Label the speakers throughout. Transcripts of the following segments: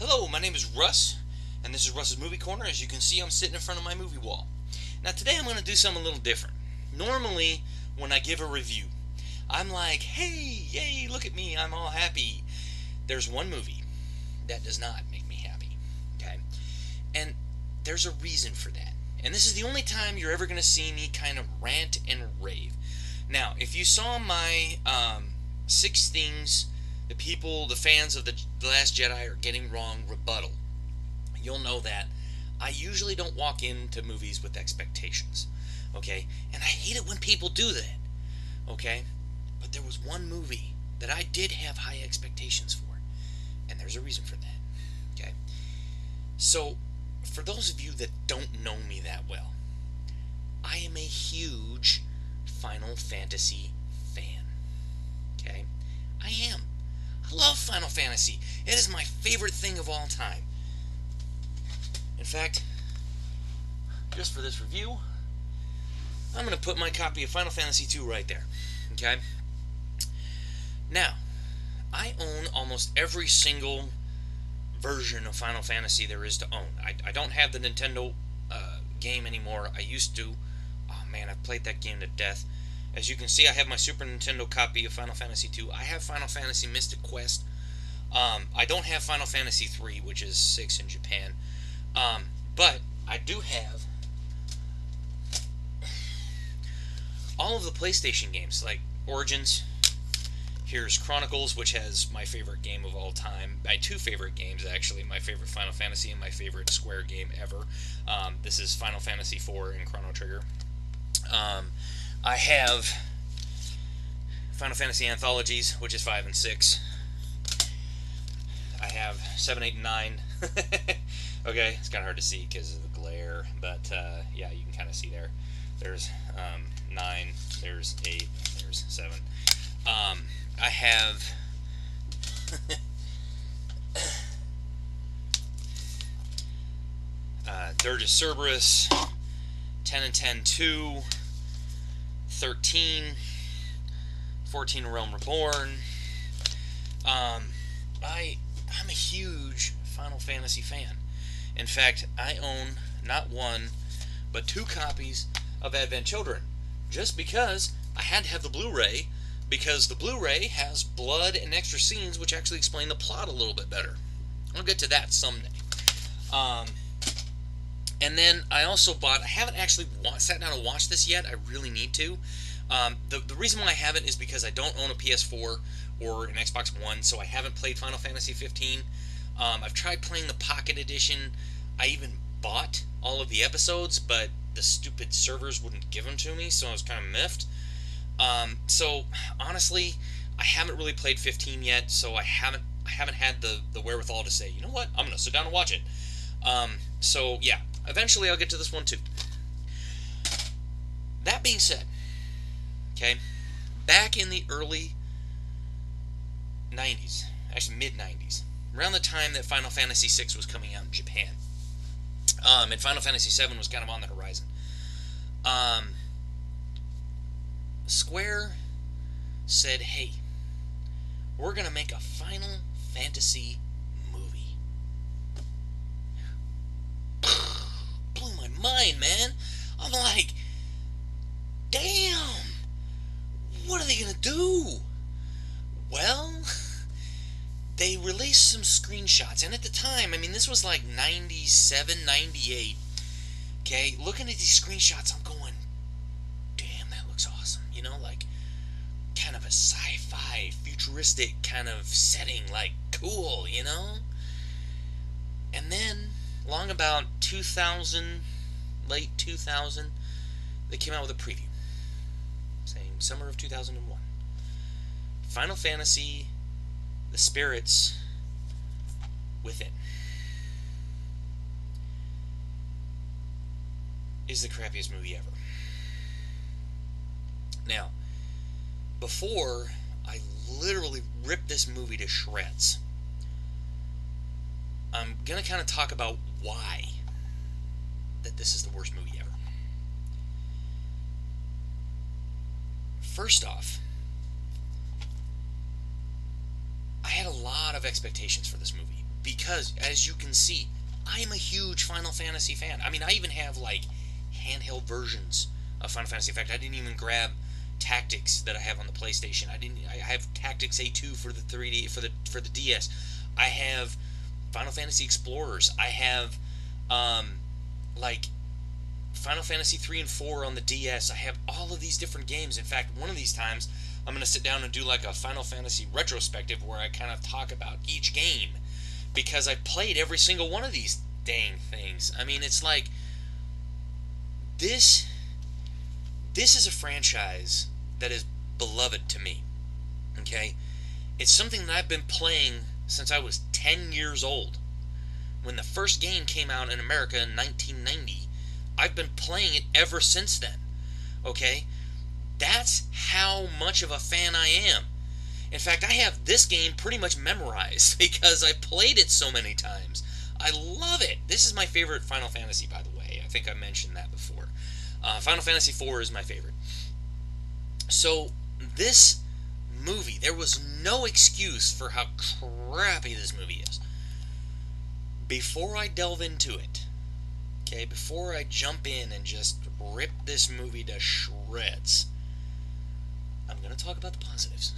Speaker 1: Hello, my name is Russ, and this is Russ's Movie Corner. As you can see, I'm sitting in front of my movie wall. Now, today I'm going to do something a little different. Normally, when I give a review, I'm like, hey, yay, look at me, I'm all happy. There's one movie that does not make me happy, okay? And there's a reason for that. And this is the only time you're ever going to see me kind of rant and rave. Now, if you saw my 6 things the fans of The Last Jedi are getting wrong rebuttal, you'll know that I usually don't walk into movies with expectations, okay? And I hate it when people do that, okay? But there was one movie that I did have high expectations for, and there's a reason for that, okay? So, for those of you that don't know me that well, I am a huge Final Fantasy fan, okay? I am. I love Final Fantasy. It is my favorite thing of all time. In fact, just for this review, I'm going to put my copy of Final Fantasy II right there. Okay? Now, I own almost every single version of Final Fantasy there is to own. I don't have the Nintendo game anymore. I used to. Oh man, I've played that game to death. As you can see, I have my Super Nintendo copy of Final Fantasy II. I have Final Fantasy Mystic Quest. I don't have Final Fantasy III, which is 6 in Japan. But I do have all of the PlayStation games, like Origins. Here's Chronicles, which has my favorite game of all time. My two favorite games, actually. My favorite Final Fantasy and my favorite Square game ever. This is Final Fantasy IV and Chrono Trigger. I have Final Fantasy Anthologies, which is 5 and 6. I have 7, 8, and 9. Okay, it's kind of hard to see because of the glare, but yeah, you can kind of see there. There's 9, there's 8, there's 7. I have Dirge of Cerberus, 10 and 10 2, 13, 14 Realm Reborn. I'm a huge Final Fantasy fan. In fact, I own not one, but 2 copies of Advent Children, just because I had to have the Blu-ray, because the Blu-ray has blood and extra scenes which actually explain the plot a little bit better. I'll get to that someday. And then I also bought, I haven't actually sat down and watched this yet, I really need to. The reason why I haven't is because I don't own a PS4 or an Xbox One, so I haven't played Final Fantasy 15. I've tried playing the Pocket Edition. I even bought all of the episodes, but the stupid servers wouldn't give them to me, so I was kind of miffed. So honestly, I haven't really played 15 yet, so I haven't had the wherewithal to say, you know what, I'm gonna sit down and watch it. So yeah, eventually I'll get to this one too. That being said, okay, back in the early 90s, actually mid 90s, around the time that Final Fantasy VI was coming out in Japan, and Final Fantasy VII was kind of on the horizon, Square said, hey, we're going to make a Final Fantasy movie. Blew my mind, man. I'm like, damn, what are they going to do? Well, they released some screenshots, and at the time, I mean, this was like 97, 98, okay, looking at these screenshots, I'm going, damn, that looks awesome, you know, like, kind of a sci-fi, futuristic kind of setting, like, cool, you know, and then, along about 2000, late 2000, they came out with a preview, saying summer of 2001, Final Fantasy, The Spirits Within is the crappiest movie ever. Now, before I literally ripped this movie to shreds, I'm going to kind of talk about why that this is the worst movie ever. First off, I had a lot lot of expectations for this movie because, as you can see, I am a huge Final Fantasy fan. I mean, I even have like handheld versions of Final Fantasy. In fact, I didn't even grab Tactics that I have on the PlayStation. I have Tactics A2 for the 3D for the DS. I have Final Fantasy Explorers. I have like Final Fantasy 3 and 4 on the DS. I have all of these different games. In fact, one of these times I'm going to sit down and do like a Final Fantasy retrospective where I kind of talk about each game because I played every single one of these dang things. I mean, it's like this is a franchise that is beloved to me. Okay? It's something that I've been playing since I was 10 years old. When the first game came out in America in 1990, I've been playing it ever since then. Okay? That's how much of a fan I am. In fact, I have this game pretty much memorized because I played it so many times. I love it. This is my favorite Final Fantasy, by the way. I think I mentioned that before. Final Fantasy IV is my favorite. So, this movie, there was no excuse for how crappy this movie is. Before I delve into it, okay, before I jump in and just rip this movie to shreds, I'm going to talk about the positives.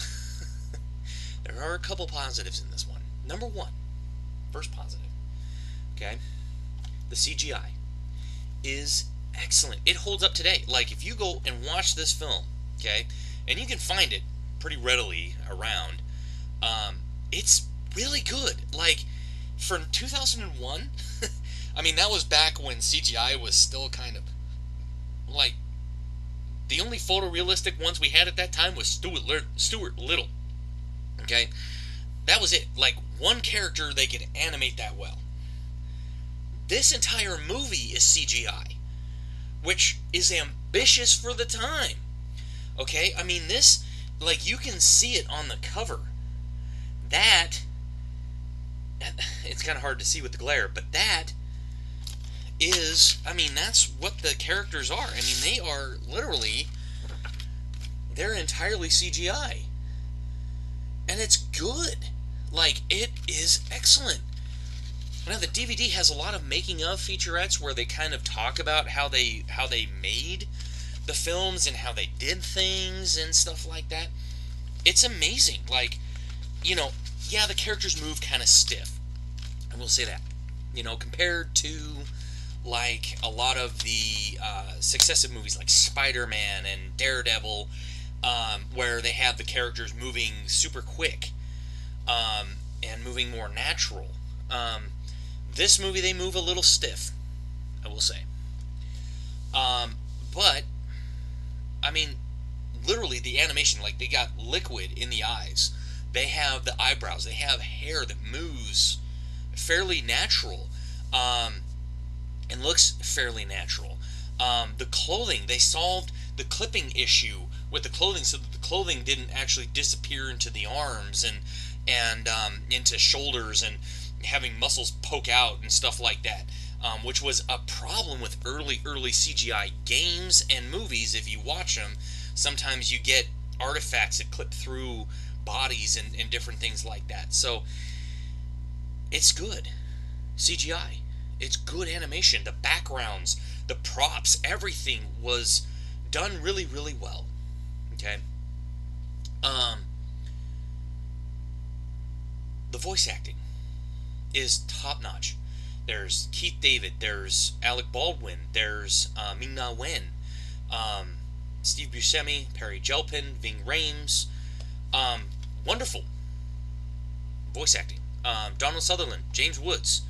Speaker 1: There are a couple positives in this one. Number one, first positive, okay, the CGI is excellent. It holds up today. Like, if you go and watch this film, okay, and you can find it pretty readily around, it's really good. Like, for 2001, I mean, that was back when CGI was still kind of, like, the only photorealistic ones we had at that time was Stuart Little, okay? That was it. Like, one character they could animate that well. This entire movie is CGI, which is ambitious for the time, okay? I mean, this, like, you can see it on the cover. That, it's kind of hard to see with the glare, but that is, I mean, that's what the characters are. I mean, they are literally, they're entirely CGI. And it's good. Like, it is excellent. Now, the DVD has a lot of making of featurettes where they kind of talk about how they made the films and how they did things and stuff like that. It's amazing. Like, you know, yeah, the characters move kind of stiff. I will say that. You know, compared to, like, a lot of the successive movies like Spider-Man and Daredevil, where they have the characters moving super quick and moving more natural. This movie, they move a little stiff, I will say. But, I mean, literally the animation, like, they got liquid in the eyes. They have the eyebrows. They have hair that moves fairly natural and looks fairly natural. The clothing, they solved the clipping issue with the clothing so that the clothing didn't actually disappear into the arms and into shoulders and having muscles poke out and stuff like that, which was a problem with early CGI games and movies. If you watch them, sometimes you get artifacts that clip through bodies and different things like that. So it's good CGI. It's good animation. The backgrounds, the props, everything was done really, really well. Okay. The voice acting is top notch. There's Keith David, there's Alec Baldwin, there's Ming-Na Wen, Steve Buscemi, Perry Jelpin, Ving Rhames. Wonderful voice acting. Donald Sutherland, James Woods.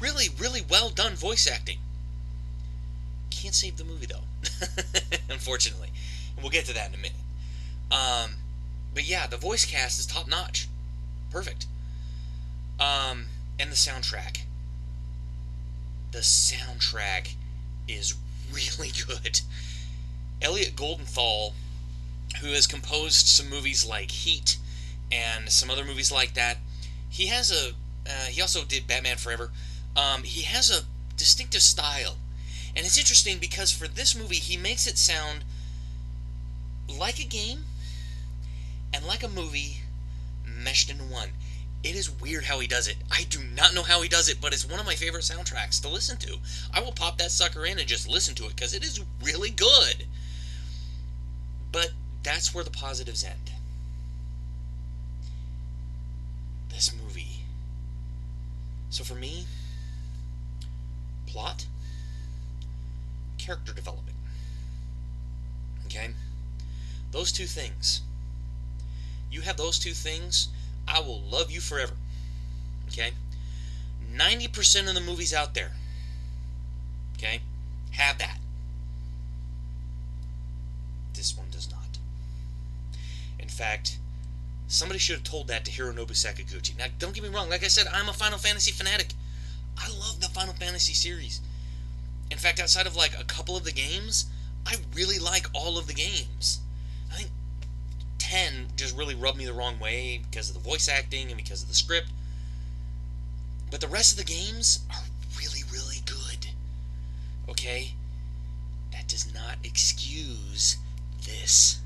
Speaker 1: Really, really well done voice acting. Can't save the movie though, unfortunately. And we'll get to that in a minute. But yeah, the voice cast is top notch. Perfect. And the soundtrack. The soundtrack is really good. Elliot Goldenthal, who has composed some movies like Heat and some other movies like that, he also did Batman Forever. He has a distinctive style. And it's interesting because for this movie, he makes it sound like a game and like a movie meshed into one. It is weird how he does it. I do not know how he does it, but it's one of my favorite soundtracks to listen to. I will pop that sucker in and just listen to it because it is really good. But that's where the positives end. This movie. So for me, plot, character development. Okay? Those two things. You have those two things, I will love you forever. Okay? 90% of the movies out there, okay, have that. This one does not. In fact, somebody should have told that to Hironobu Sakaguchi. Now, don't get me wrong. Like I said, I'm a Final Fantasy fanatic. I love the Final Fantasy series. In fact, outside of like a couple of the games, I really like all of the games. I think 10 just really rubbed me the wrong way because of the voice acting and because of the script. But the rest of the games are really, really good. Okay? That does not excuse this.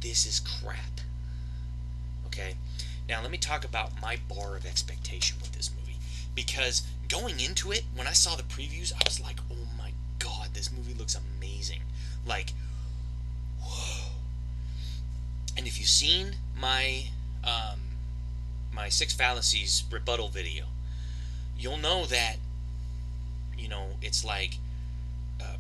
Speaker 1: This is crap. Okay? Now, let me talk about my bar of expectation with this movie. Because going into it, when I saw the previews, I was like, oh my god, this movie looks amazing. Like, whoa. And if you've seen my my 6 fallacies rebuttal video, you'll know that, you know, it's like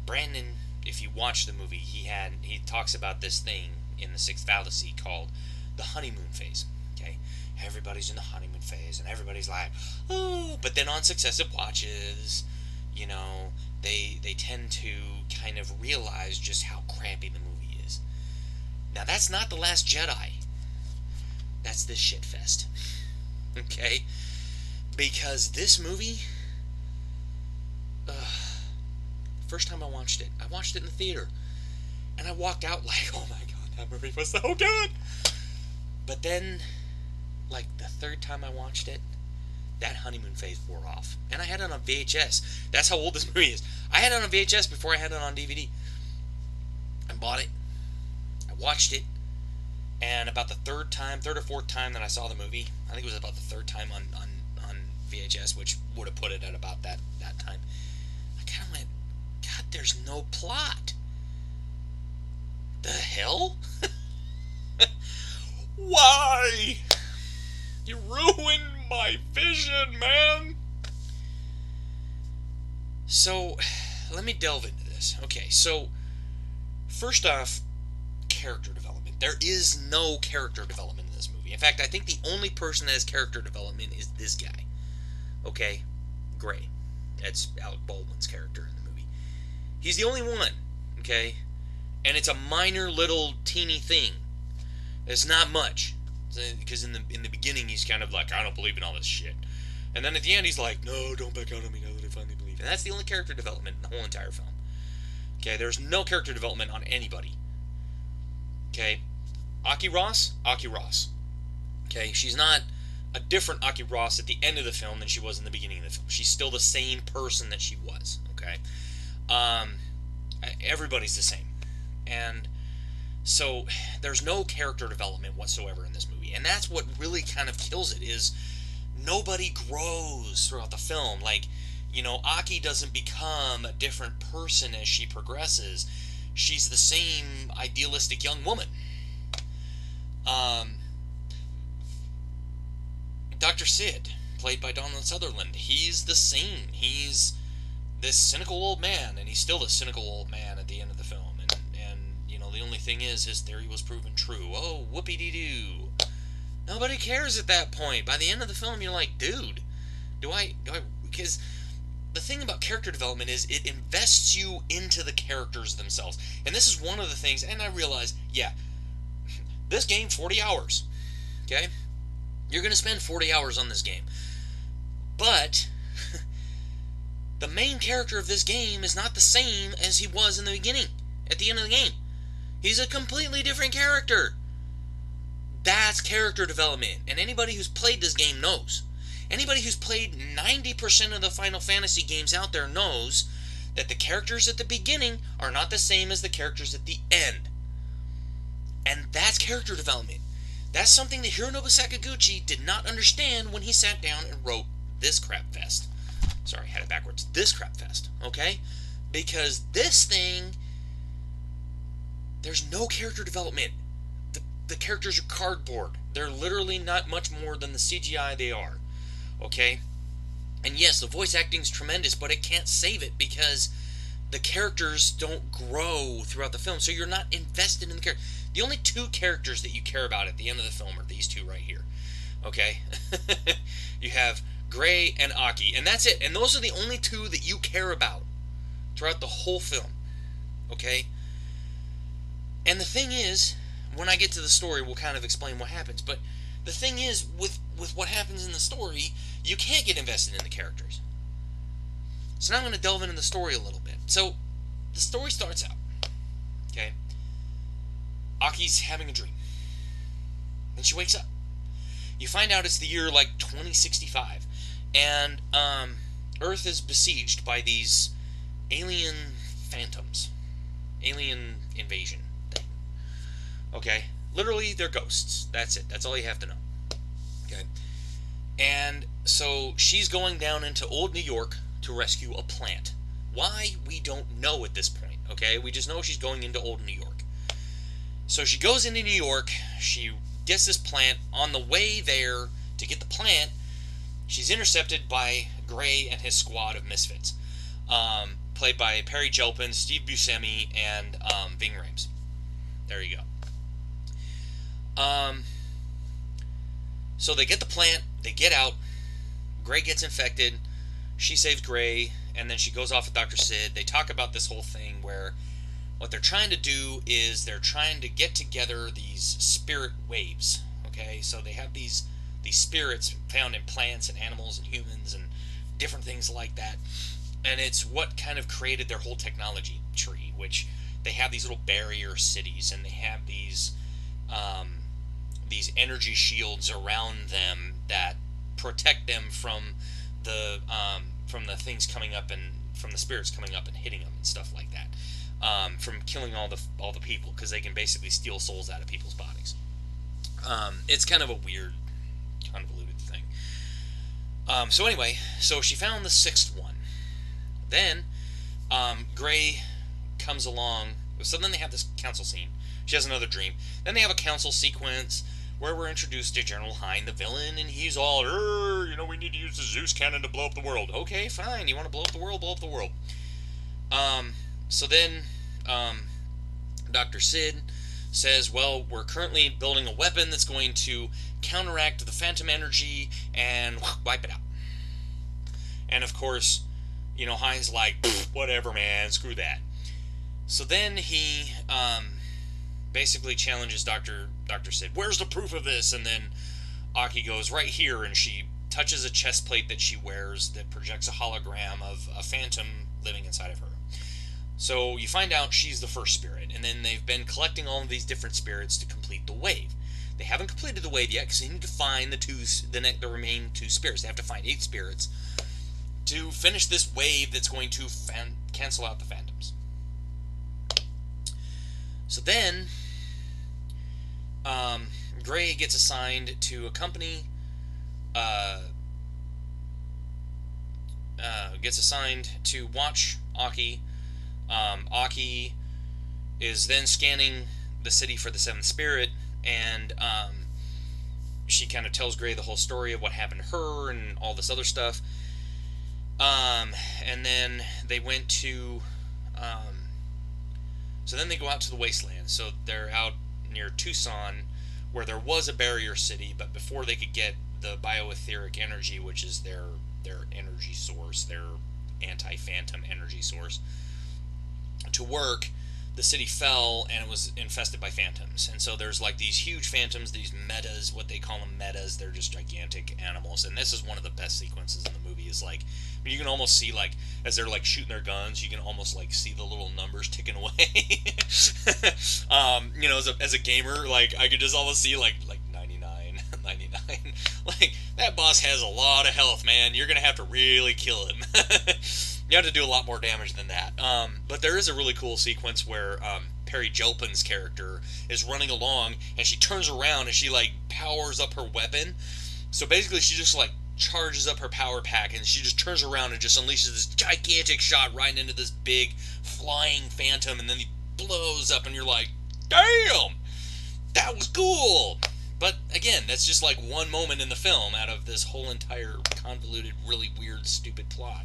Speaker 1: Brandon, if you watch the movie, he talks about this thing in the 6th fallacy called the honeymoon phase. Okay, everybody's in the honeymoon phase, and everybody's like, oh, but then on successive watches, you know, they tend to kind of realize just how crappy the movie is. Now, that's not The Last Jedi. That's this shitfest. Okay? Because this movie, first time I watched it in the theater, and I walked out like, oh my god, that movie was so good! But then, like, the third time I watched it, that honeymoon phase wore off. And I had it on VHS. That's how old this movie is. I had it on VHS before I had it on DVD. I bought it. I watched it. And about the third or fourth time that I saw the movie, I think it was about the third time on VHS, which would have put it at about that time, I kind of went, God, there's no plot. The hell? Why? You ruined my vision, man! So, let me delve into this. Okay, so, first off, character development. There is no character development in this movie. In fact, I think the only person that has character development is this guy. Okay? Gray. That's Alec Baldwin's character in the movie. He's the only one. Okay? And it's a minor little teeny thing. It's not much. Because in the beginning he's kind of like, I don't believe in all this shit. And then at the end he's like, no, don't back out on me now that I finally believe. And that's the only character development in the whole entire film. Okay? There's no character development on anybody. Okay? Aki Ross. Okay, she's not a different Aki Ross at the end of the film than she was in the beginning of the film. She's still the same person that she was. Okay, everybody's the same, and so there's no character development whatsoever in this movie, and that's what really kind of kills it. Is nobody grows throughout the film. Like, you know, Aki doesn't become a different person as she progresses. She's the same idealistic young woman. Dr. Sid, played by Donald Sutherland, he's the same. He's this cynical old man, and he's still this cynical old man at the end of the film. And you know, the only thing is, his theory was proven true. Oh, whoopee-dee-doo. Nobody cares at that point. By the end of the film, you're like, dude, do I, because the thing about character development is it invests you into the characters themselves. And this is one of the things, and I realize, yeah, this game, 40 hours, okay? You're going to spend 40 hours on this game. But the main character of this game is not the same as he was in the beginning, at the end of the game. He's a completely different character. That's character development. And anybody who's played this game knows. Anybody who's played 90% of the Final Fantasy games out there knows that the characters at the beginning are not the same as the characters at the end. And that's character development. That's something that Hironobu Sakaguchi did not understand when he sat down and wrote this crap fest. Sorry, I had it backwards. This crap fest, okay? Because this thing, there's no character development. The characters are cardboard. They're literally not much more than the CGI they are, okay? And yes, the voice acting's tremendous, but it can't save it because the characters don't grow throughout the film, so you're not invested in the character. The only two characters that you care about at the end of the film are these two right here, okay? You have Gray and Aki, and that's it. And those are the only two that you care about throughout the whole film, okay? And the thing is, when I get to the story, we'll kind of explain what happens, but the thing is, with what happens in the story, you can't get invested in the characters. So now I'm going to delve into the story a little bit. So, the story starts out, okay? Aki's having a dream. Then she wakes up. You find out it's the year, like, 2065. And, Earth is besieged by these alien phantoms. Alien invasion thing. Okay? Literally, they're ghosts. That's it. That's all you have to know. Okay? And so, she's going down into old New York to rescue a plant. Why? We don't know at this point, okay? We just know she's going into old New York. So she goes into New York, she gets this plant. On the way there to get the plant, she's intercepted by Gray and his squad of misfits, played by Perry Jelpin, Steve Buscemi, and Ving Rhames. There you go. So they get the plant, they get out, Gray gets infected, she saves Gray, and then she goes off with Dr. Sid. They talk about this whole thing where what they're trying to do is they're trying to get together these spirit waves, okay? So they have these spirits found in plants and animals and humans and different things like that, and it's what kind of created their whole technology tree, which they have these little barrier cities, and they have these energy shields around them that protect them from the things coming up and from the spirits coming up and hitting them and stuff like that, from killing all the people, because they can basically steal souls out of people's bodies. It's kind of a weird, convoluted thing. So anyway, so she found the sixth one. Then Gray comes along. So then they have this council scene. She has another dream. Then they have a council sequence where we're introduced to General Hein, the villain, and he's all, we need to use the Zeus cannon to blow up the world. Okay, fine, you want to blow up the world, blow up the world. So then, Dr. Sid says, well, we're currently building a weapon that's going to counteract the phantom energy and wipe it out. And of course, Hein's like, whatever, man, screw that. So then he, basically challenges Dr. Sid. Where's the proof of this? And then Aki goes right here, and she touches a chest plate that she wears that projects a hologram of a phantom living inside of her. So you find out she's the first spirit, and then they've been collecting all of these different spirits to complete the wave. They haven't completed the wave yet because they need to find the remaining two spirits. They have to find 8 spirits to finish this wave that's going to cancel out the phantoms. So then, Gray gets assigned to accompany, gets assigned to watch Aki. Aki is then scanning the city for the 7th spirit, and she kind of tells Gray the whole story of what happened to her and all this other stuff. And then they went to... So then they go out to the wasteland. So they're out near Tucson, where there was a barrier city, but before they could get the bioetheric energy, which is their energy source, their anti-phantom energy source, to work, the city fell and it was infested by phantoms. And so there's like these huge phantoms, these metas, what they call them metas. They're just gigantic animals. And this is one of the best sequences in the movie. Is like, you can almost see, like, as they're like shooting their guns, you can almost like see the little numbers ticking away. As a gamer, like, I could just almost see like 99, 99. Like, that boss has a lot of health, man. You're gonna have to really kill him. You have to do a lot more damage than that. But there is a really cool sequence where Perry Jelpin's character is running along, and she turns around and she like powers up her weapon. So basically, she just like charges up her power pack, and she just turns around and just unleashes this gigantic shot right into this big flying phantom, and then he blows up, and you're like, damn, that was cool. But again, that's just like one moment in the film out of this whole entire convoluted, really weird, stupid plot.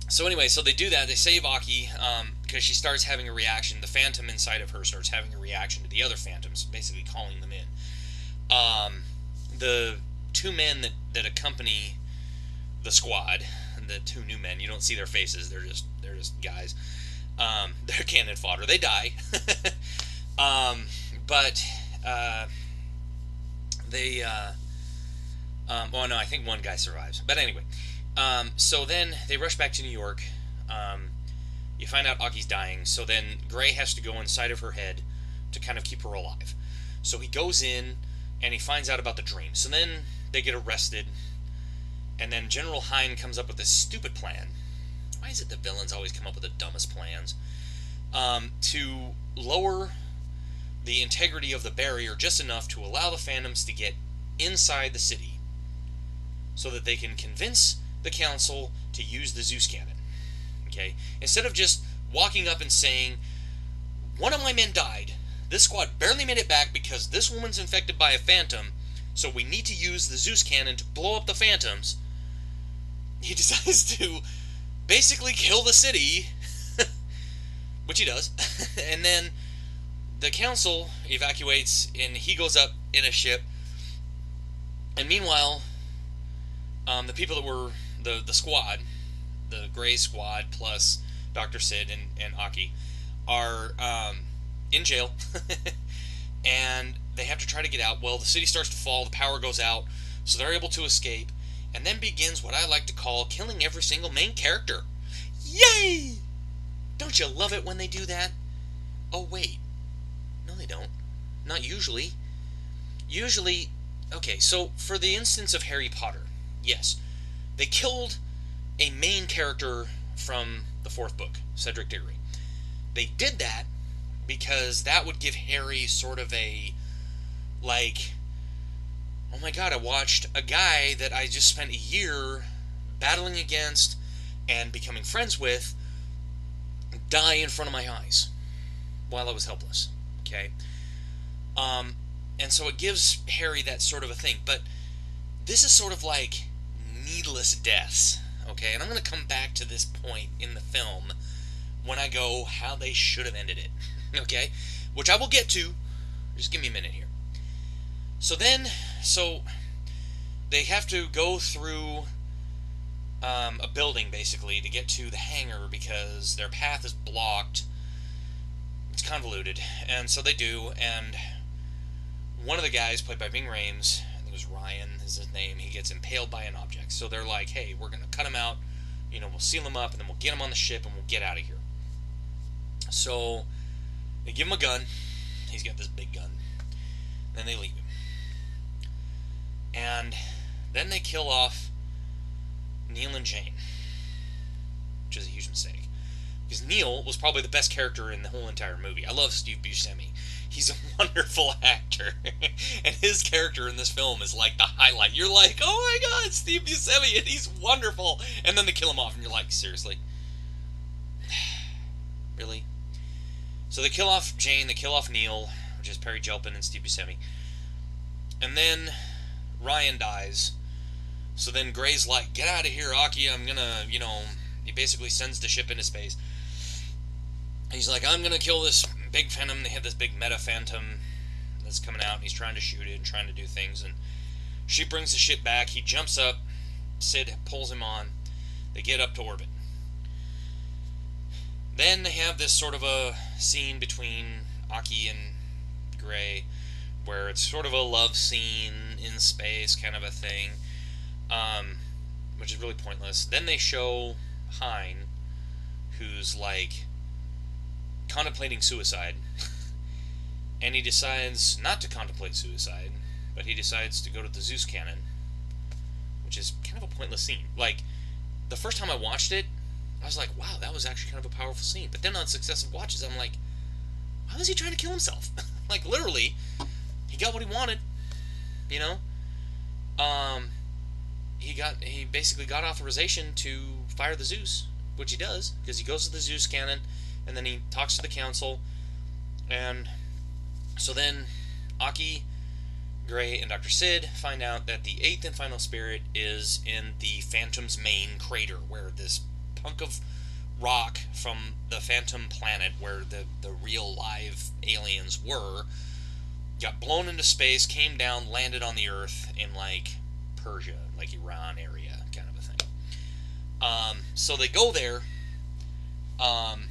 Speaker 1: So anyway, so they do that. They save Aki because she starts having a reaction. The phantom inside of her starts having a reaction to the other phantoms, basically calling them in. The two men that accompany the squad, the two new men, you don't see their faces. They're just guys. They're cannon fodder. They die. But they well, no, I think one guy survives. But anyway, so then they rush back to New York. You find out Aki's dying, so then Gray has to go inside of her head to kind of keep her alive. So he goes in and he finds out about the dream. So then they get arrested, and then General Hine comes up with this stupid plan. Why is it the villains always come up with the dumbest plans? To lower the integrity of the barrier just enough to allow the Phantoms to get inside the city so that they can convince the council to use the Zeus cannon. Okay? Instead of just walking up and saying, one of my men died, this squad barely made it back because this woman's infected by a phantom, so we need to use the Zeus cannon to blow up the phantoms. He decides to basically kill the city, which he does, and then the council evacuates, and he goes up in a ship, and meanwhile, the people that were the squad, the Gray squad plus Dr. Sid and Aki, are in jail, and they have to try to get out. Well, the city starts to fall, the power goes out, so they're able to escape, and then begins what I like to call killing every single main character. Yay! Don't you love it when they do that? Oh, wait. No, they don't. Not usually. Usually, okay, so for the instance of Harry Potter, yes, they killed a main character from the fourth book, Cedric Diggory. They did that because that would give Harry sort of a, like, oh my god, I watched a guy that I just spent a year battling against and becoming friends with die in front of my eyes while I was helpless. Okay? And so it gives Harry that sort of a thing. But this is sort of like needless deaths. Okay? And I'm going to come back to this point in the film when I go how they should have ended it. Okay? Which I will get to. Just give me a minute here. So they have to go through a building, basically, to get to the hangar because their path is blocked. It's convoluted. And so they do, and one of the guys, played by Ving Rhames, I think it was Ryan is his name, he gets impaled by an object. So they're like, hey, we're going to cut him out, we'll seal him up, and then we'll get him on the ship, and we'll get out of here. So they give him a gun. He's got this big gun. Then they leave him. And then they kill off Neil and Jane, which is a huge mistake. Because Neil was probably the best character in the whole entire movie. I love Steve Buscemi. He's a wonderful actor. And his character in this film is like the highlight. You're like, oh my god, Steve Buscemi, and he's wonderful. And then they kill him off, and you're like, seriously? Really? So they kill off Jane, they kill off Neil, which is Perry Jelpin and Steve Buscemi. And then Ryan dies. So then Gray's like, get out of here, Aki, I'm gonna, he basically sends the ship into space. He's like, I'm gonna kill this big phantom. They have this big meta phantom that's coming out, and he's trying to shoot it and trying to do things, and she brings the ship back. He jumps up, Sid pulls him on, they get up to orbit. Then they have this sort of a scene between Aki and Gray, where it's sort of a love scene in space kind of a thing, which is really pointless. Then they show Hine, who's like contemplating suicide, and he decides not to contemplate suicide, but he decides to go to the Zeus cannon, which is kind of a pointless scene. Like, the first time I watched it, I was like, wow, that was actually kind of a powerful scene. But then on successive watches, I'm like, why was he trying to kill himself? Like, literally, he got what he wanted, you know? Um, he basically got authorization to fire the Zeus, which he does, because he goes to the Zeus cannon, and then he talks to the council, and so then Aki, Gray, and Dr. Sid find out that the eighth and final spirit is in the Phantom's main crater, where this hunk of rock from the Phantom planet, where the real live aliens were, got blown into space, came down, landed on the Earth in like Persia, like Iran area, kind of a thing. So they go there, and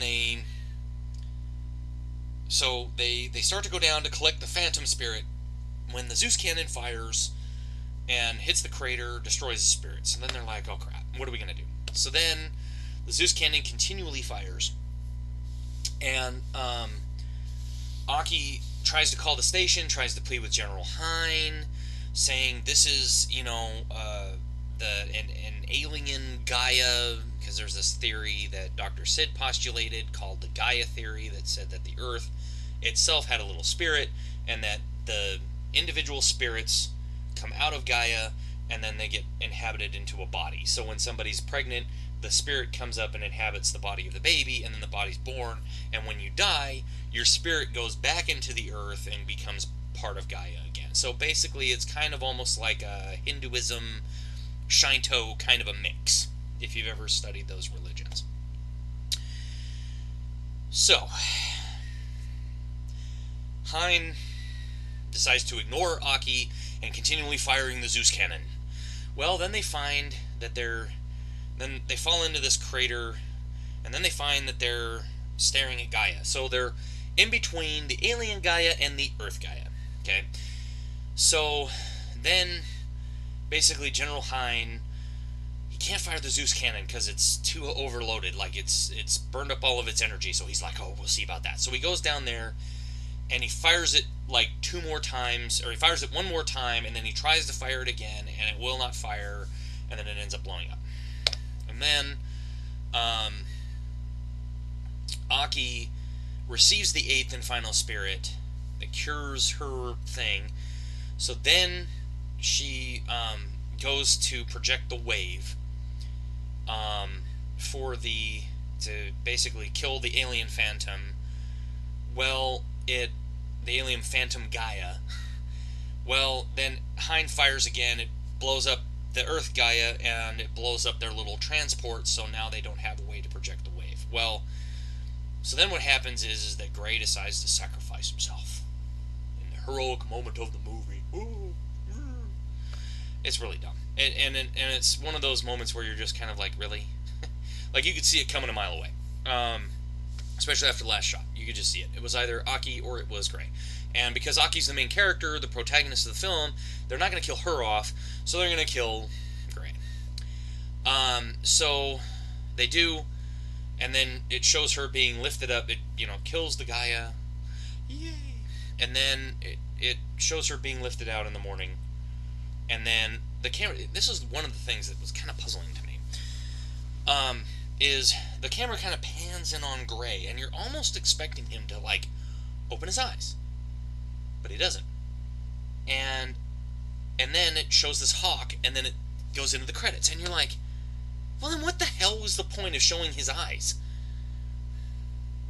Speaker 1: they start to go down to collect the Phantom Spirit when the Zeus cannon fires and hits the crater, destroys the spirits. And then they're like, oh crap, what are we going to do? So then the Zeus cannon continually fires, and Aki tries to call the station, tries to plead with General Hein, saying this is, an alien Gaia, because there's this theory that Dr. Sid postulated called the Gaia theory that said that the Earth itself had a little spirit, and that the individual spirits come out of Gaia and then they get inhabited into a body. So when somebody's pregnant, the spirit comes up and inhabits the body of the baby, and then the body's born, and when you die, your spirit goes back into the earth and becomes part of Gaia again. So basically it's kind of almost like a Hinduism, Shinto kind of a mix, if you've ever studied those religions. So Hein decides to ignore Aki and continually firing the Zeus cannon. Well, then they find that then they fall into this crater, and then they find that they're staring at Gaia. So they're in between the alien Gaia and the Earth Gaia. Okay? So then basically General Hein, he can't fire the Zeus cannon because it's too overloaded. Like it's burned up all of its energy. So he's like, oh, we'll see about that. So he goes down there and he fires it like 2 more times, or he fires it 1 more time, and then he tries to fire it again, and it will not fire, and then it ends up blowing up. And then Aki receives the 8th and final spirit that cures her thing. So then she goes to project the wave to basically kill the alien phantom. Well, the alien phantom Gaia. Well, then Hein fires again. It blows up the Earth Gaia, and it blows up their little transport, so now they don't have a way to project the wave. Well, so then what happens is that Gray decides to sacrifice himself in the heroic moment of the movie. Ooh. It's really dumb. And it's one of those moments where you're just kind of like, really? Like, you could see it coming a mile away. Especially after the last shot. You could just see it. It was either Aki or it was Gray. And because Aki's the main character, the protagonist of the film, they're not going to kill her off, so they're going to kill Gray. So they do, and then it shows her being lifted up. It, kills the Gaia. Yay! And then it shows her being lifted out in the morning. And then the camera, this is one of the things that was kind of puzzling to me, is the camera kind of pans in on Gray, and you're almost expecting him to, like, open his eyes. But he doesn't. And then it shows this hawk, and then it goes into the credits, and you're like, well, then what the hell was the point of showing his eyes?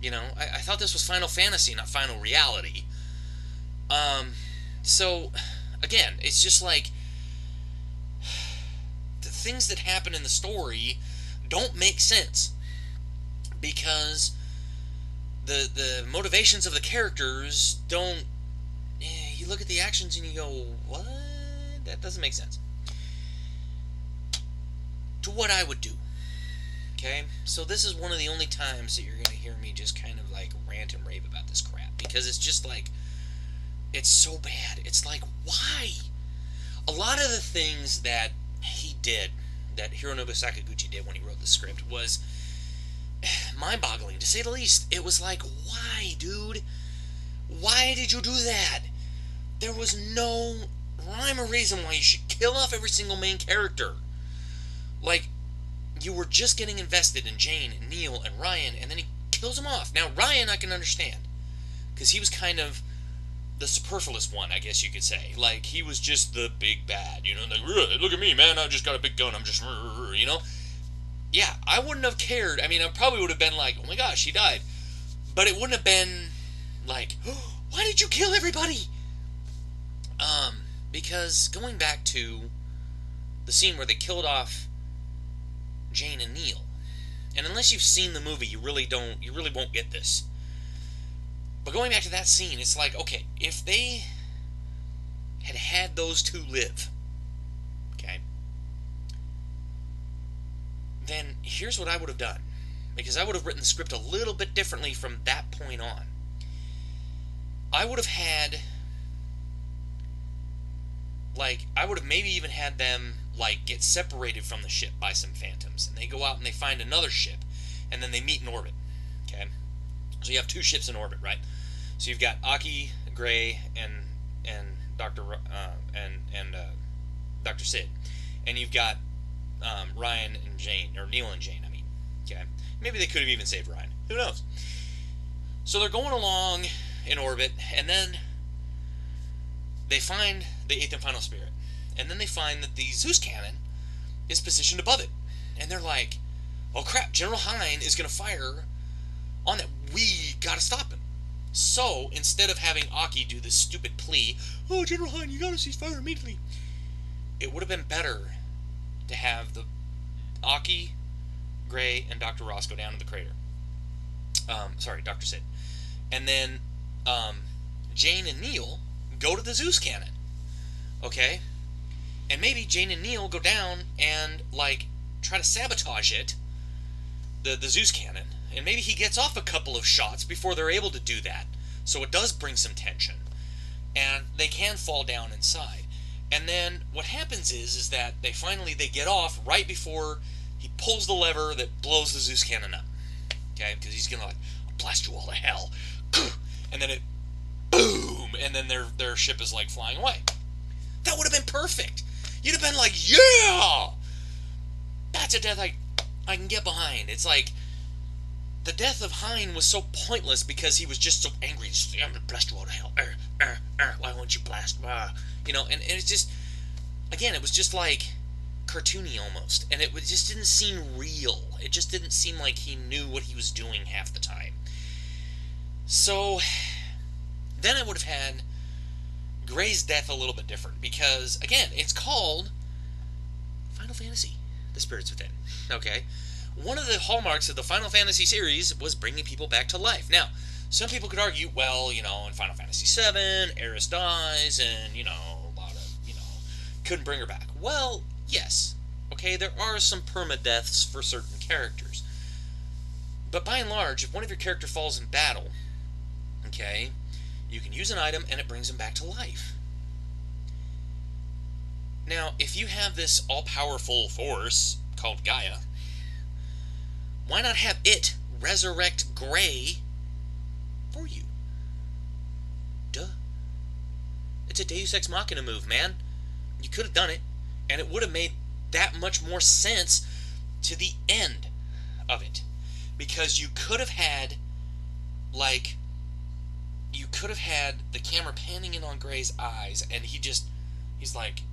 Speaker 1: I thought this was Final Fantasy, not Final Reality. So, again, it's just like, the things that happen in the story don't make sense, because the motivations of the characters don't. You look at the actions and you go, what? That doesn't make sense. To what I would do. Okay? So this is one of the only times that you're going to hear me just kind of like rant and rave about this crap, because it's just like, it's so bad. It's like, why? A lot of the things that he did, that Hironobu Sakaguchi did when he wrote the script, was mind-boggling, to say the least. It was like, why, dude? Why did you do that? There was no rhyme or reason why you should kill off every single main character. Like, you were just getting invested in Jane and Neil and Ryan, and then he kills them off. Now, Ryan I can understand, because he was kind of the superfluous one, I guess you could say. Like, he was just the big bad, you know, like, look at me, man, I just got a big gun, I'm just, you know? Yeah, I wouldn't have cared. I mean, I probably would have been like, oh my gosh, he died. But it wouldn't have been like, oh, why did you kill everybody? Because going back to the scene where they killed off Jane and Neil, and unless you've seen the movie, you really won't get this. But going back to that scene, it's like, okay, if they had those two live, okay, then here's what I would have done. Because I would have written the script a little bit differently from that point on. I would have had, like, I would have maybe even had them, like, get separated from the ship by some phantoms. And they go out and they find another ship. And then they meet in orbit. Okay? So you have two ships in orbit, right? So you've got Aki, Gray, and Dr. Dr. Sid. And you've got Ryan and Jane, or Neil and Jane, I mean. Okay? Maybe they could have even saved Ryan. Who knows? So they're going along in orbit, and then they find the eighth and final spirit. And then they find that the Zeus cannon is positioned above it. And they're like, oh crap, General Hine is going to fire on that. We got to stop him. So, instead of having Aki do this stupid plea, oh, General Hine, you got to cease fire immediately, it would have been better to have the Aki, Gray, and Dr. Ross go down to the crater. Sorry, Dr. Sid. And then Jane and Neil go to the Zeus cannon. Okay? And maybe Jane and Neil go down and, like, try to sabotage it, the Zeus cannon. And maybe he gets off a couple of shots before they're able to do that. So it does bring some tension. And they can fall down inside. And then what happens is that they get off right before he pulls the lever that blows the Zeus cannon up. Okay? Because he's going to, like, blast you all to hell. And then it, boom! And then their ship is, like, flying away. That would have been perfect. You'd have been like, yeah! That's a death I can get behind. It's like, the death of Hine was so pointless because he was just so angry. Just, I'm gonna blast you all to hell. Why won't you blast? You know, and it's just, again, it was just like cartoony almost. And it just didn't seem real. It just didn't seem like he knew what he was doing half the time. So, then I would have had Gray's death a little bit different. Because, again, it's called Final Fantasy, The Spirits Within. Okay? One of the hallmarks of the Final Fantasy series was bringing people back to life. Now, some people could argue, well, you know, in Final Fantasy VII, Aeris dies, and, you know, a lot of, you know, couldn't bring her back. Well, yes. Okay, there are some permadeaths for certain characters. But by and large, if one of your character falls in battle, okay, you can use an item and it brings them back to life. Now, if you have this all-powerful force called Gaia, why not have it resurrect Gray for you? Duh. It's a Deus Ex Machina move, man. You could have done it, and it would have made that much more sense to the end of it. Because you could have had, like, you could have had the camera panning in on Gray's eyes, and he's like,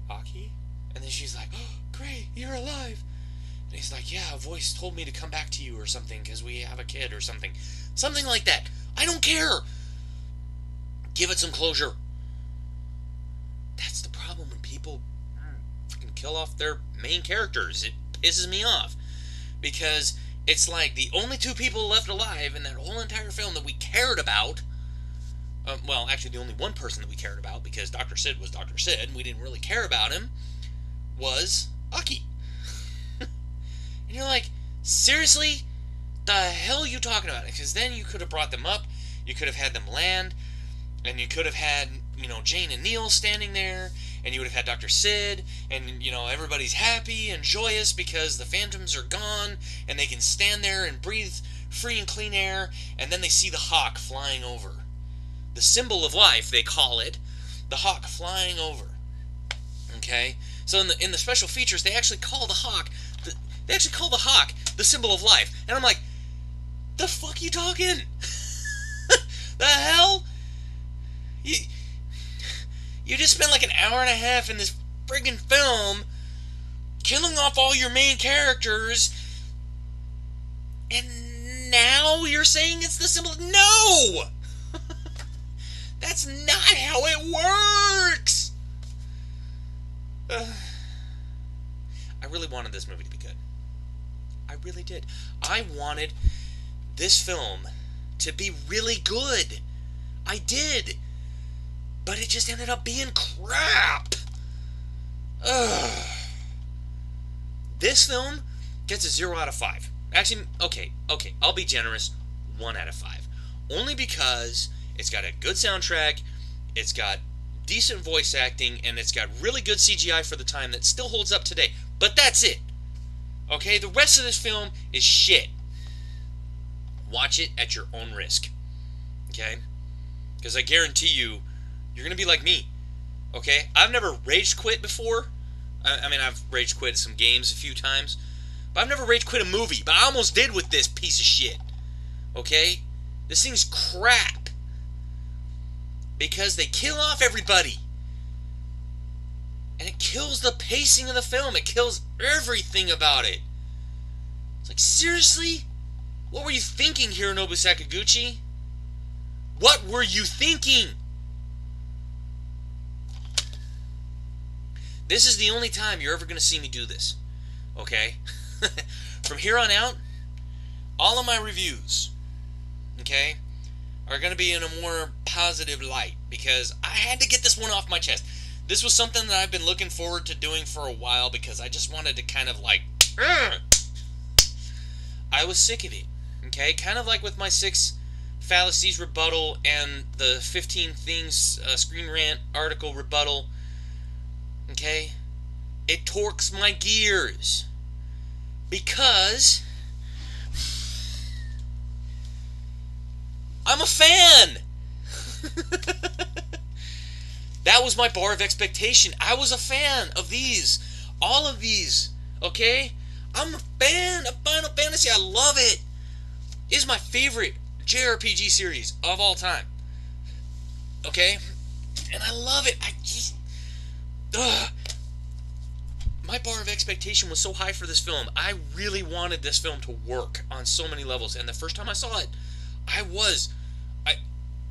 Speaker 1: Aki? And then she's like, oh, Gray, you're alive. And he's like, yeah, a voice told me to come back to you or something because we have a kid or something. Something like that. I don't care. Give it some closure. That's the problem when people freaking kill off their main characters. It pisses me off. Because it's like the only two people left alive in that whole entire film that we cared about. Well, actually, the only one person that we cared about, because Dr. Sid was Dr. Sid, and we didn't really care about him, was Aki. And you're like, seriously? The hell are you talking about? Because then you could have brought them up, you could have had them land, and you could have had, you know, Jane and Neil standing there, and you would have had Dr. Sid, and, you know, everybody's happy and joyous because the phantoms are gone, and they can stand there and breathe free and clean air, and then they see the hawk flying over. The symbol of life, they call it, the hawk flying over. Okay? So in the special features, they actually call the hawk, the symbol of life. And I'm like, the fuck you talking? The hell? You just spent like an hour and a half in this friggin' film killing off all your main characters, and now you're saying it's the symbol? No! That's not how it works! I really wanted this movie to be good. I really did. I wanted this film to be really good. I did. But it just ended up being crap. Ugh. This film gets a 0 out of 5. Actually, okay, I'll be generous. 1 out of 5. Only because it's got a good soundtrack, it's got decent voice acting, and it's got really good CGI for the time that still holds up today. But that's it. Okay, the rest of this film is shit. Watch it at your own risk. Okay? Because I guarantee you, you're going to be like me. Okay? I've never rage quit before. I mean, I've rage quit some games a few times. But I've never rage quit a movie. But I almost did with this piece of shit. Okay? This thing's crap. Because they kill off everybody. And it kills the pacing of the film. It kills everything about it. It's like, seriously? What were you thinking, Hironobu Sakaguchi? What were you thinking? This is the only time you're ever going to see me do this. Okay? From here on out, all of my reviews, okay, are going to be in a more positive light. Because I had to get this one off my chest. This was something that I've been looking forward to doing for a while. Because I just wanted to kind of like... I was sick of it. Okay? Kind of like with my 6 fallacies rebuttal and the 15 things Screen Rant article rebuttal. Okay? It torques my gears. Because I'm a fan. That was my bar of expectation. I was a fan of these. All of these. Okay? I'm a fan of Final Fantasy. I love it. It is my favorite JRPG series of all time. Okay? And I love it. I just... My bar of expectation was so high for this film. I really wanted this film to work on so many levels. And the first time I saw it,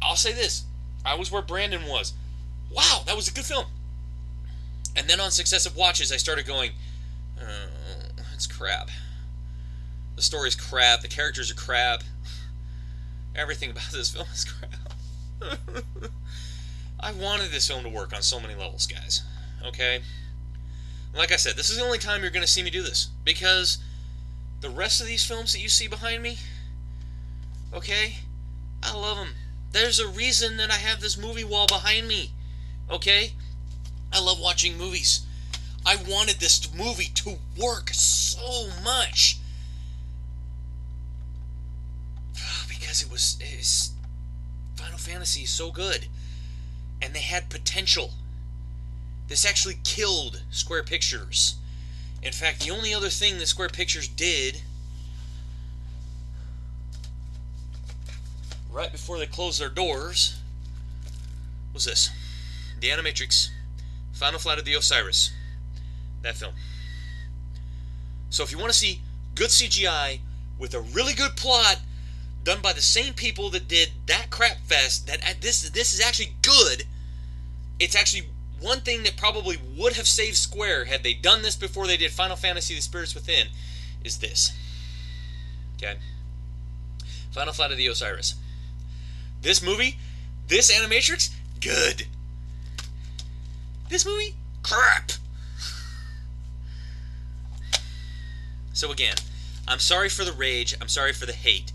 Speaker 1: I'll say this. I was where Brandon was. Wow, that was a good film. And then on successive watches, I started going, oh, it's crap. The story's crap. The characters are crap. Everything about this film is crap. I wanted this film to work on so many levels, guys. Okay? Like I said, this is the only time you're going to see me do this. Because the rest of these films that you see behind me, okay, I love them. There's a reason that I have this movie wall behind me. Okay? I love watching movies. I wanted this movie to work so much. Because it's Final Fantasy is so good. And they had potential. This actually killed Square Pictures. In fact, the only other thing that Square Pictures did right before they closed their doors was this. The Animatrix, Final Flight of the Osiris. That film. So if you want to see good CGI with a really good plot done by the same people that did that crap fest, this is actually good. It's actually one thing that probably would have saved Square had they done this before they did Final Fantasy The Spirits Within, is this. Okay? Final Flight of the Osiris. This movie, this Animatrix, good. This movie, crap. So again, I'm sorry for the rage, I'm sorry for the hate,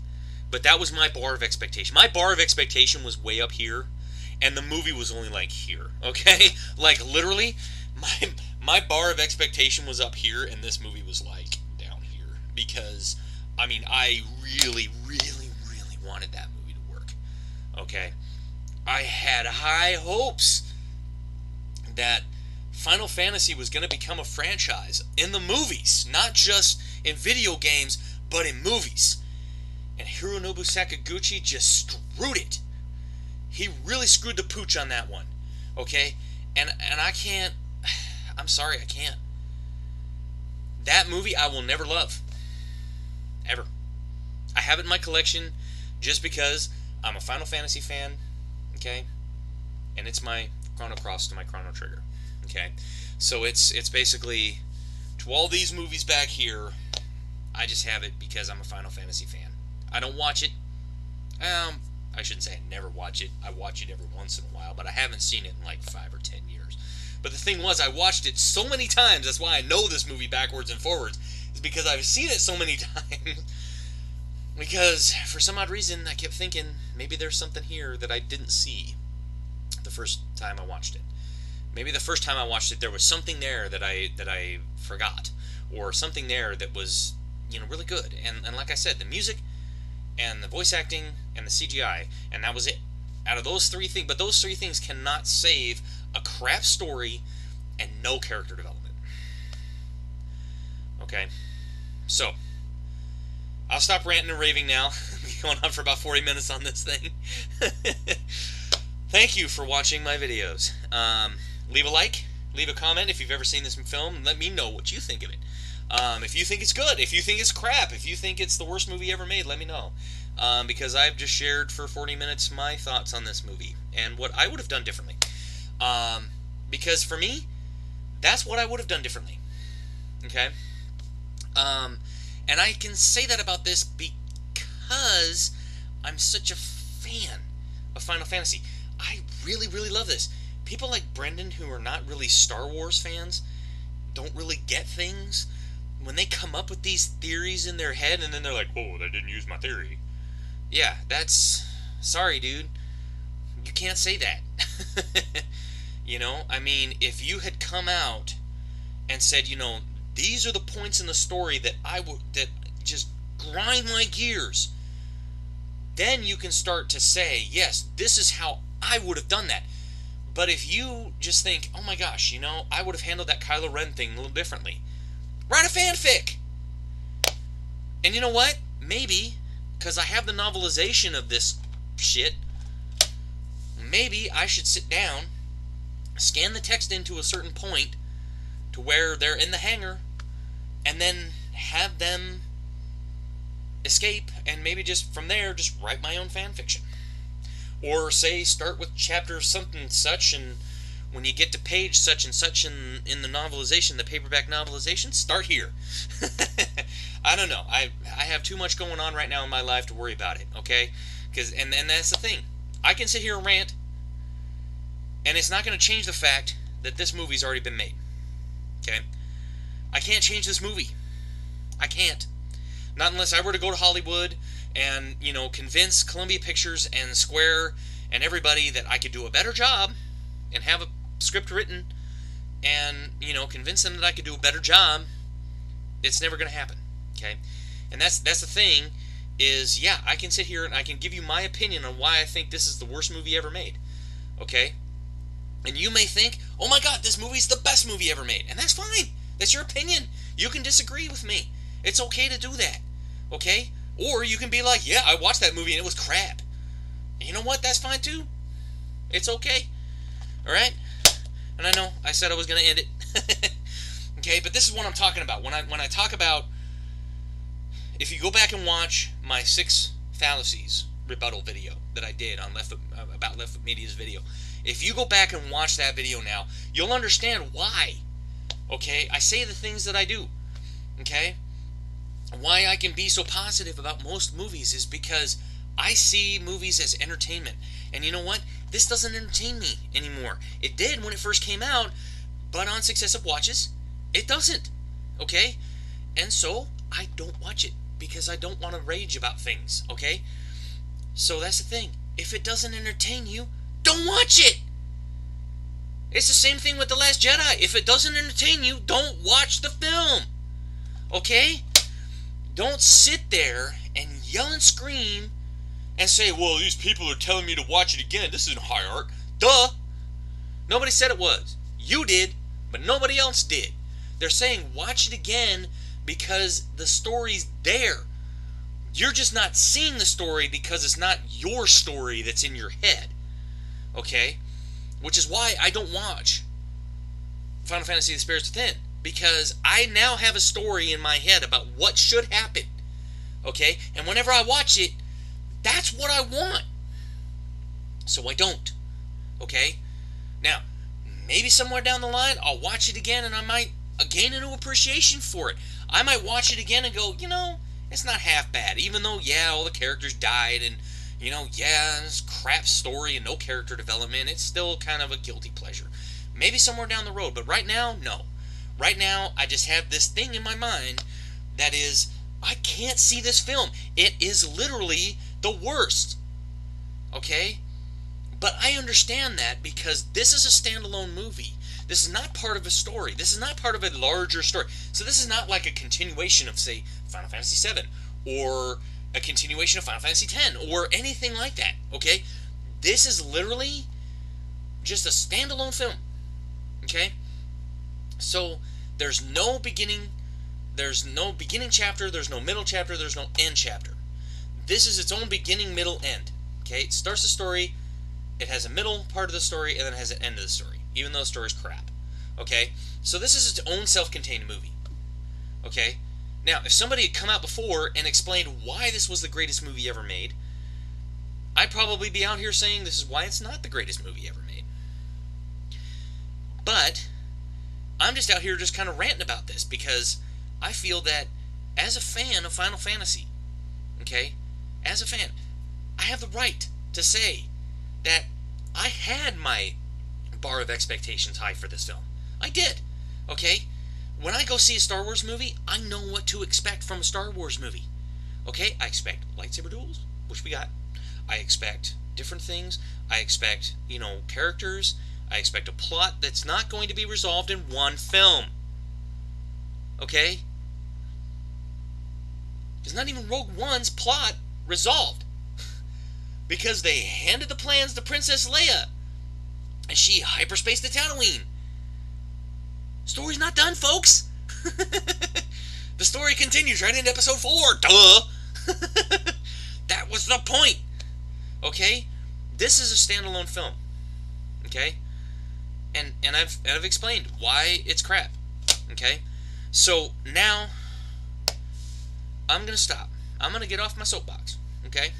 Speaker 1: but that was my bar of expectation. My bar of expectation was way up here, and the movie was only like here, okay? Like literally, my bar of expectation was up here, and this movie was like down here. Because, I mean, I really, really, really wanted that movie to work, okay? I had high hopes that Final Fantasy was going to become a franchise in the movies, not just in video games, but in movies. And Hironobu Sakaguchi just screwed it. He really screwed the pooch on that one. Okay? And I can't... I'm sorry, I can't. That movie I will never love. Ever. I have it in my collection just because I'm a Final Fantasy fan. Okay? And it's my Chrono Cross to my Chrono Trigger. Okay? So it's basically... to all these movies back here, I just have it because I'm a Final Fantasy fan. I don't watch it. I shouldn't say I never watch it. I watch it every once in a while, but I haven't seen it in like 5 or 10 years. But the thing was, I watched it so many times, that's why I know this movie backwards and forwards, is because I've seen it so many times. Because, for some odd reason, I kept thinking, maybe there's something here that I didn't see the first time I watched it. Maybe the first time I watched it, there was something there that I forgot. Or something there that was, really good. And like I said, the music, and the voice acting, and the CGI, and that was it. Out of those 3 things, but those 3 things cannot save a crap story and no character development. Okay? So, I'll stop ranting and raving now. I'm going on for about 40 minutes on this thing. Thank you for watching my videos. Leave a like, leave a comment if you've ever seen this film, and let me know what you think of it. If you think it's good, if you think it's crap, if you think it's the worst movie ever made, let me know. Because I've just shared for 40 minutes my thoughts on this movie and what I would have done differently. Because for me, that's what I would have done differently. Okay? And I can say that about this because I'm such a fan of Final Fantasy. I really, really love this. People like Brendan, who are not really Star Wars fans, don't really get things. When they come up with these theories in their head, and then they're like, "Oh, they didn't use my theory." Yeah, that's... sorry, dude. You can't say that. I mean, if you had come out and said, these are the points in the story that that just grind my gears, then you can start to say, yes, this is how I would have done that. But if you just think, oh my gosh, I would have handled that Kylo Ren thing a little differently, write a fanfic! And you know what? Maybe, because I have the novelization of this shit, maybe I should sit down, scan the text into a certain point to where they're in the hangar, and then have them escape, and maybe just from there, just write my own fanfiction. Or say, start with chapter something such, and when you get to page such and such in the novelization, the paperback novelization, start here. I don't know. I have too much going on right now in my life to worry about it, okay? And that's the thing. I can sit here and rant, and it's not going to change the fact that this movie's already been made. Okay? I can't change this movie. I can't. Not unless I were to go to Hollywood and, convince Columbia Pictures and Square and everybody that I could do a better job and have a script written and, convince them that I could do a better job. It's never going to happen. Okay? And that's the thing is, yeah, I can sit here and I can give you my opinion on why I think this is the worst movie ever made. Okay? And you may think, oh my god, this movie's the best movie ever made. And that's fine. That's your opinion. You can disagree with me. It's okay to do that. Okay? Or you can be like, yeah, I watched that movie and it was crap. And you know what? That's fine too. It's okay. Alright? And I know I said I was going to end it. Okay, but this is what I'm talking about. When I talk about, if you go back and watch my 6 fallacies rebuttal video that I did on about Left Foot Media's video, if you go back and watch that video now, you'll understand why. Okay? I say the things that I do. Okay? Why I can be so positive about most movies is because I see movies as entertainment. And you know what? This doesn't entertain me anymore. It did when it first came out, but on successive watches, it doesn't. Okay? And so, I don't watch it because I don't want to rage about things. Okay? So that's the thing. If it doesn't entertain you, don't watch it! It's the same thing with The Last Jedi. If it doesn't entertain you, don't watch the film. Okay? Don't sit there and yell and scream and say, well, these people are telling me to watch it again. This isn't high art. Duh! Nobody said it was. You did. but nobody else did. They're saying watch it again because the story's there. You're just not seeing the story because it's not your story that's in your head. Okay? Which is why I don't watch Final Fantasy The Spirits Within. Because I now have a story in my head about what should happen. Okay? And whenever I watch it, that's what I want. So I don't. Okay? Now, maybe somewhere down the line, I'll watch it again and I might gain a new appreciation for it. I might watch it again and go, it's not half bad. Even though, yeah, all the characters died and, yeah, it's crap story and no character development, it's still kind of a guilty pleasure. Maybe somewhere down the road, but right now, no. Right now, I just have this thing in my mind that is, I can't see this film. It is literally the worst. Okay? But I understand that because this is a standalone movie. This is not part of a story. This is not part of a larger story. So this is not like a continuation of, say, Final Fantasy VII or a continuation of Final Fantasy X or anything like that. Okay? This is literally just a standalone film. Okay? So there's no beginning chapter, there's no middle chapter, there's no end chapter. This is its own beginning, middle, end. Okay? It starts the story, it has a middle part of the story, and then it has an end of the story, even though the story's crap. Okay? So this is its own self-contained movie. Okay? Now, if somebody had come out before and explained why this was the greatest movie ever made, I'd probably be out here saying this is why it's not the greatest movie ever made. But I'm just out here just kind of ranting about this because I feel that as a fan of Final Fantasy, okay, as a fan, I have the right to say that I had my bar of expectations high for this film. I did, okay? When I go see a Star Wars movie, I know what to expect from a Star Wars movie. Okay, I expect lightsaber duels, which we got. I expect different things. I expect, characters. I expect a plot that's not going to be resolved in one film. Okay? Because not even Rogue One's plot resolved. Because they handed the plans to Princess Leia. And she hyperspaced to Tatooine. Story's not done, folks. The story continues right into episode 4. Duh! That was the point. Okay? This is a standalone film. Okay? And I've explained why it's crap. Okay? So now I'm gonna stop. I'm gonna get off my soapbox. Okay?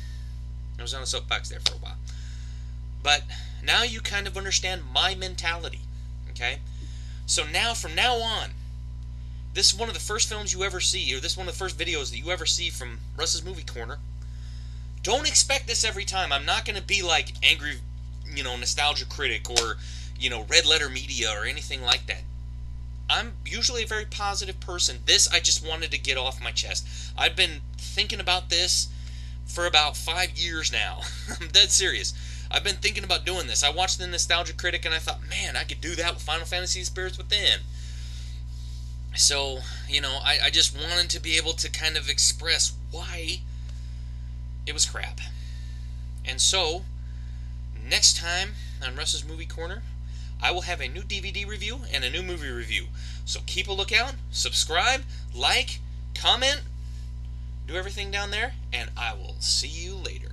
Speaker 1: I was on a soapbox there for a while. But now you kind of understand my mentality. Okay? So now, from now on, this is one of the first films you ever see, or this is one of the first videos that you ever see from Russ's Movie Corner. Don't expect this every time. I'm not going to be like angry, nostalgia critic or, red letter media or anything like that. I'm usually a very positive person. This, I just wanted to get off my chest. I've been thinking about this for about 5 years now. I'm dead serious. I've been thinking about doing this. I watched the Nostalgia Critic and I thought, man, I could do that with Final Fantasy Spirits Within. So, I just wanted to be able to kind of express why it was crap. And so, next time on Russ's Movie Corner, I will have a new DVD review and a new movie review. So keep a lookout, subscribe, like, comment, do everything down there, and I will see you later.